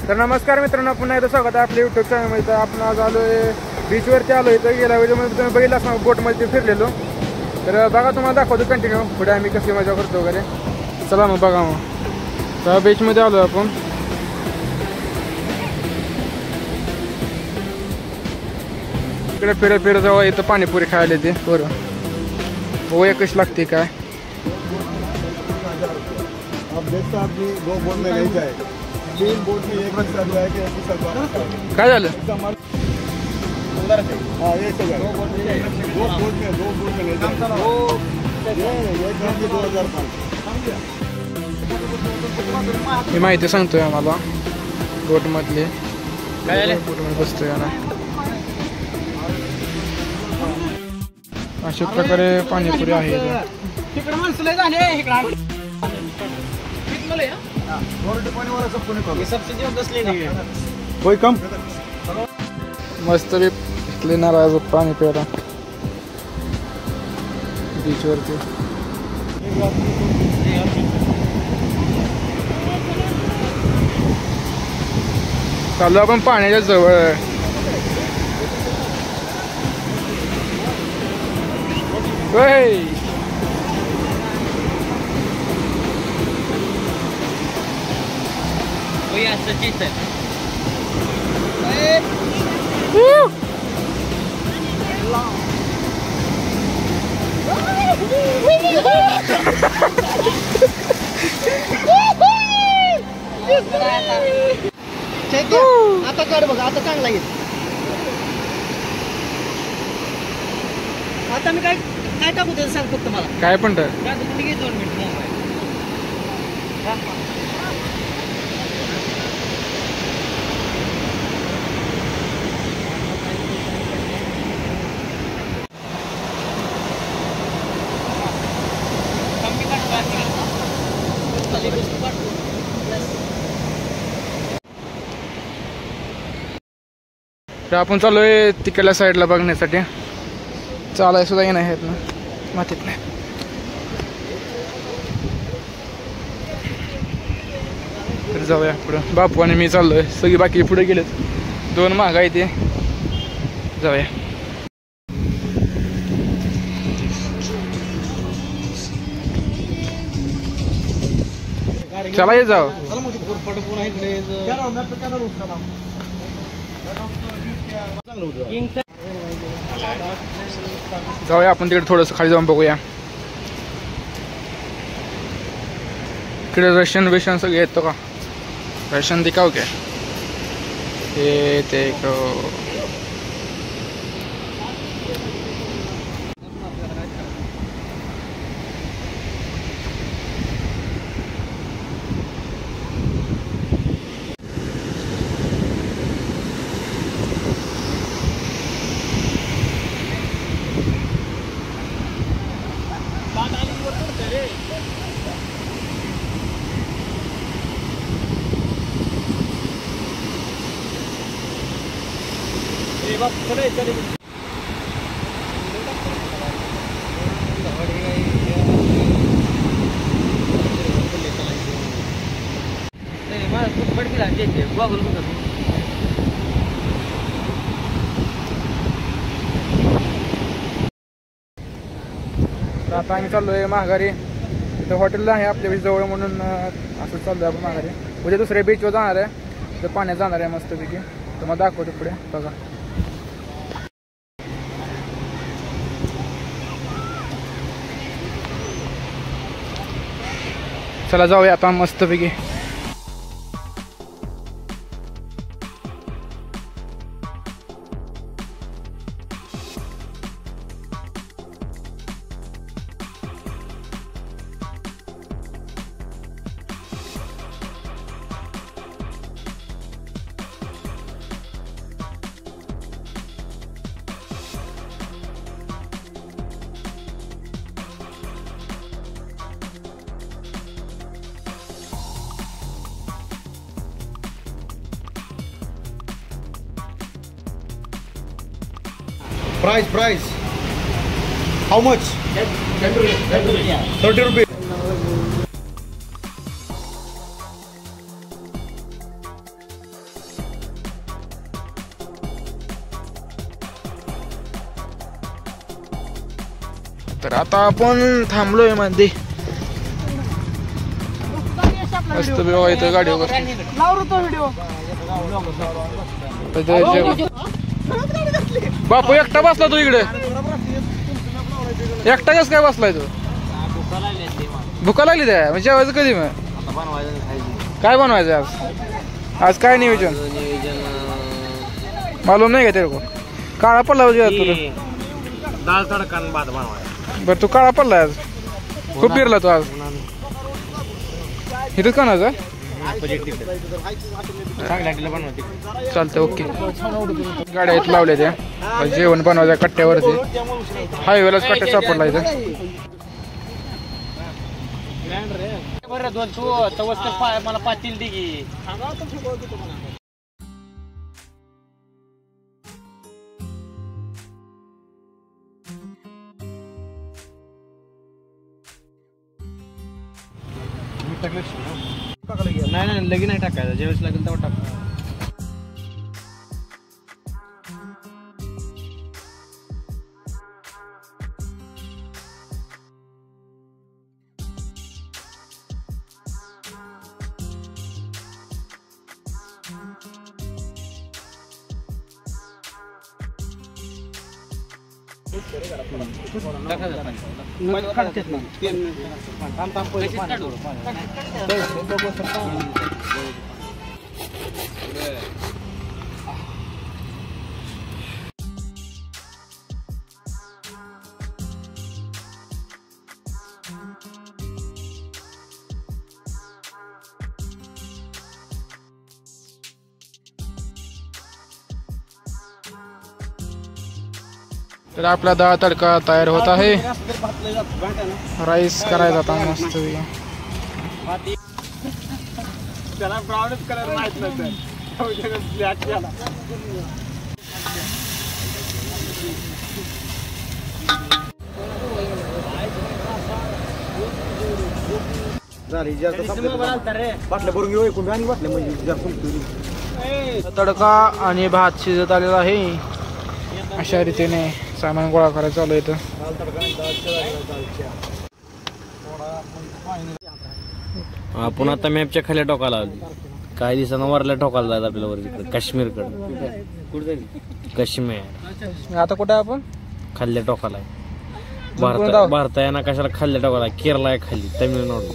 तर नमस्कार मित्रांनो, पुन्हा एकदा स्वागत आहे आपल्या यूट्यूब चॅनलमध्ये. आपण आज आलो आहे बीचवरती आलो आहे. तर गेल्या वेळेमध्ये तुम्ही बघितलं असणार बोटमध्ये फिरलेलो. तर बघा तुम्हाला दाखवतो कंटिन्यू पुढे आम्ही कशी मजा करतो वगैरे. चला मग बघा. मग तर बीचमध्ये आलो आपण. इकडे फिरत जावं. इथं पाणीपुरी खायला येते. बरं हो, कशी लागते काय काय झालं? ही माहिती सांगतोय आम्हाला बोटमधली. बोटमध्ये बसतोय ना. अशा प्रकारे पाणीपुरी आहे. मस्त इथले नारळ पाणी प्यायला बीचवरती. चालू आपण पाण्याच्या जवळ. आता काढ बघ, आता चांगला येईल. आता मी काय काय टाकू ते सांग फक्त मला. काय पण तर 2 मिनिट. आपण चालूय तिकडल्या साईडला बघण्यासाठी. चालाय सुद्धा येणार आहेत ना मातीत नाही. तर जाऊया पुढं. बापू आणि मी चाललोय. सगळी बाकी पुढे गेलेत. 2 माग आहे ते. जाऊया. चला ये जाऊ. जाऊया आपण तिकडे थोडंसं खाली जाऊन बघूया. इकडे रशियन बिशन सगळे येतो का? रशियन दिखाव क्या हे ते आता आम्ही चाललोय माघारी. इथं हॉटेलला आहे आपल्या बीच जवळ म्हणून असं चाललोय आपण माघारी. उद्या दुसऱ्या बीचवर जाणार आहे. तर पाण्यात जाणार आहे मस्तपैकी. तर मग दाखवतो पुढे बघा. चला जाऊया आता मस्तपैकी. Price. How much? 30 rupees. तर आता आपण थांबलोय मध्ये मस्त बघा इथं गाडीवर बापू एकटा बसला तू इकडे एकटा कस काय बसलाय तू भुका लागली त्या म्हणजे जेवायचं कधी मग काय बनवायचं आज आज काय नियोजन मालूम नाही का तेरे को काळा पडला तुला दाल तडका आणि भात बनवायचा. बरं तू काळा पडला आज खूप फिरला तू आज इथंच का ना चालतंय ओके गाड्या इथं लावल्या त्या जेवण बनवायचं कट्ट्यावरती हायवेलाच कट्ट्या सापडला इथं बरं दोन तू मला पाटील दे की नाही लगेच नाही टाकायचं ज्यावेळेस लागेल तेव्हा टाकायचं. तर आपला डाळ तडका तयार होत आहे राईस करायचा आता मस्त त्याला ब्राउनच कलर माहित नसेल ब्लॅक केला झाली बाटल्या भरून घेऊ एकूण आणि बाटल्या म्हणजे तडका आणि भात शिजत आलेला आहे अशा रीतीने सामान गोळा करायचं चालू येतं आपण आता मॅपच्या खाली टोकाला आलो काही दिवसांना वरल्या टोकाला जायचं आपल्याला वर तिकडे काश्मीरकडे काश्मीर आता कुठे आहे आपण खाल्ल्या टोकाला कोण गाव? भारता या कशाला खाल्ल्या टोकाला केरला आहे खाली तामिळनाडू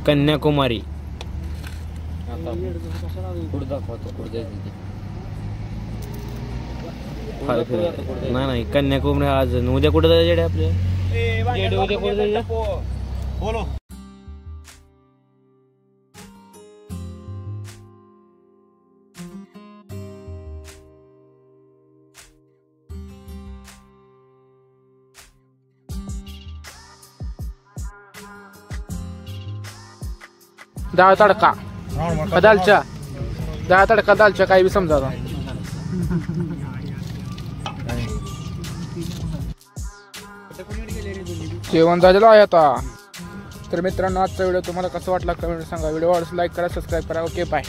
कन्याकुमारी पुढे दाखवतो पुढे नाही कन्याकुमारी आज उद्या कुठे जायचे आपल्या उद्या कुठे जायचं बोलो डाळ तडका दालच्या डाळ तडका दालच्या काही बी समजा जेवण झालेलं आहे आता तर मित्रांनो आजचा व्हिडिओ तुम्हाला कसा वाटला कमेंट सांगा व्हिडिओ आवडल्यास लाईक करा सबस्क्राईब करा ओके बाय